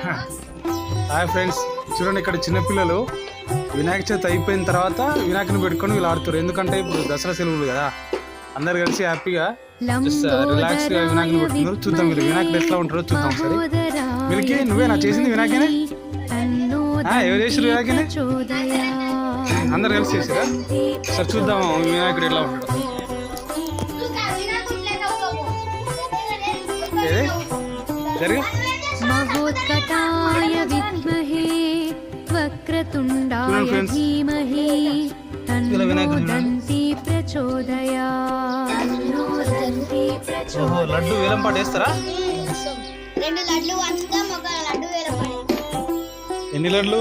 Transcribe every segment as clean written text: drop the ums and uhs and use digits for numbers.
Hi friends, చూడండి ఇక్కడ చిన్నపిల్లలు వినాయక చవితి అయిపోయిన తర్వాత వినాయకుని పెట్టుకొని వీళ్ళు ఆడుతారు. ఎందుకంటే ఇప్పుడు దసరా సెలవులు కదా, అందరు కలిసి హ్యాపీగా రిలాక్స్ గా వినాయకుని పెట్టుకున్నారు. చూద్దాం వీళ్ళు వినాయకుడు ఎట్లా ఉంటారో చూద్దాం. సరే వీళ్ళకి నువ్వేనా చేసింది వినాయకనే? ఎవరు చేసారు వినాయకనే? అందరు కలిసి చేసారా? సరే చూద్దాం వినాయకుడు ఎట్లా ఉంటాడు. మహోత్కటాయ విద్మహే వక్రతుండాయ ధీమహి తన్నో దంతి ప్రచోదయాత్. ఓహో, లడ్డు వేలం పాట వేస్తారా? రెండు లడ్లు వంచుతాం, ఒక లడ్డు వేలం. ఎన్ని లడ్లు?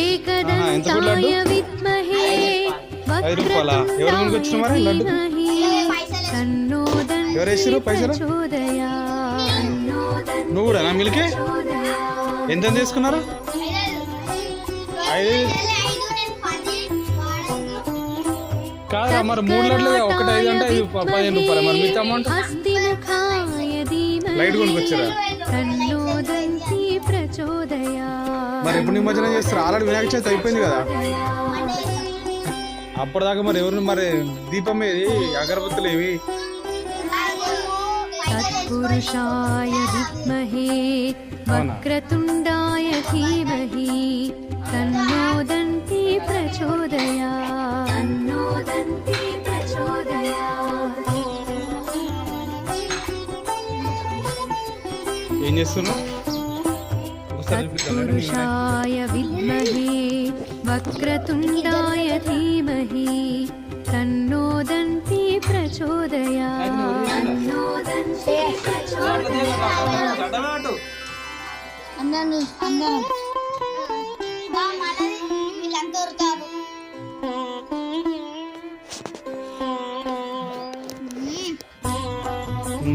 ఏకదంతాయ విద్మహే వక్రతుండాయ ధీమహి తన్నో దంతి ప్రచోదయాత్. నువ్వు కూడా మిల్కి ఎంత తీసుకున్నారు? 5 కాదా మరి 3 లడ్లు ఒకటి 5 అంటే 15 రూపాయలు. మరి మిగతా అమౌంట్ లైట్ కొనుక్కొచ్చారా? మరి ఎప్పుడు నిమజ్జనం చేస్తారు? ఆల్రెడీ వినాయక చవితి అయిపోయింది కదా, అప్పటిదాకా మరి ఎవరు మరి దీపం ఏది, అగరబత్తులు ఏవి? తత్పురుషాయ విద్మహే వక్రతుండాయ ధీమహి తన్నో దంతి ప్రచోదయాత్. ఏం చేస్తున్నావు? తత్పురుషాయ విద్మహే వక్రతుండాయ ధీమహి తన్నో దంతి ప్రచోదయాత్. వీళ్ళంతా ఉరుతారు.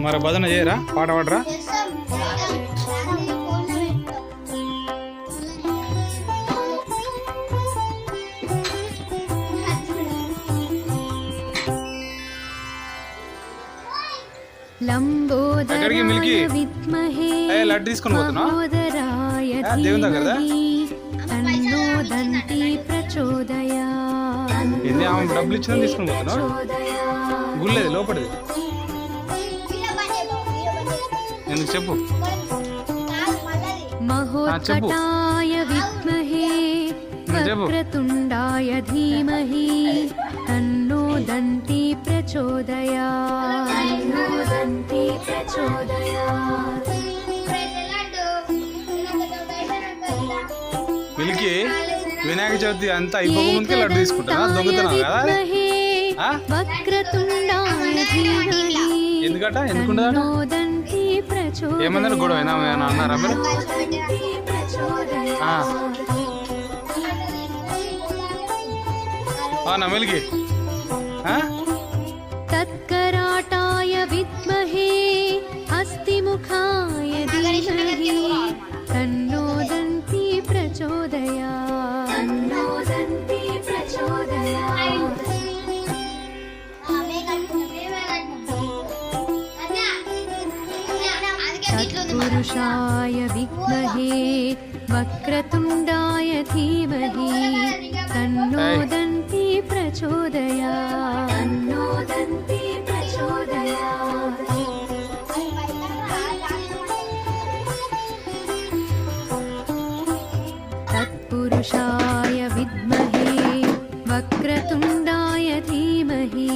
మరి భజన చేయరా? పాట పాడరా? లంబోదరాయ విద్మహే లడ్డు తీసుకొని పోతున్నా మహోదరాయ ధీమహి తన్నో దంతి ప్రచోదయాత్. డబ్బులు ఇచ్చిన తీసుకొని పోతున్నా. గుళ్ళేది లోపలిది ఎందుకు చెప్పు? మహోత్కటాయ విద్మహే వక్రతుండాయ ధీమహి తన్నో దంతి ప్రచోదయాత్. వీళ్ళకి వినాయక చవితి అంతా అయిపోక ముందుకే లడ్డు తీసుకుంటారా? దొంగతనం కదా? వక్రతుండాయ ధీమహి ఎందుకట? ఎందుకుంటుందట? ఏమన్నారు? గొడవ అన్నారా మీరు? నమిలికి తత్కరాటాయ విద్మహే హస్తిముఖాయ ధీమహి తన్నో దంతి ప్రచోదయాత్. తత్పురుషాయ విద్మహే వక్రతుండాయ ధీమహి తన్నో దంతి ప్రచోదయాత్. తత్పురుషాయ విద్మహే వక్రతుండాయ ధీమహి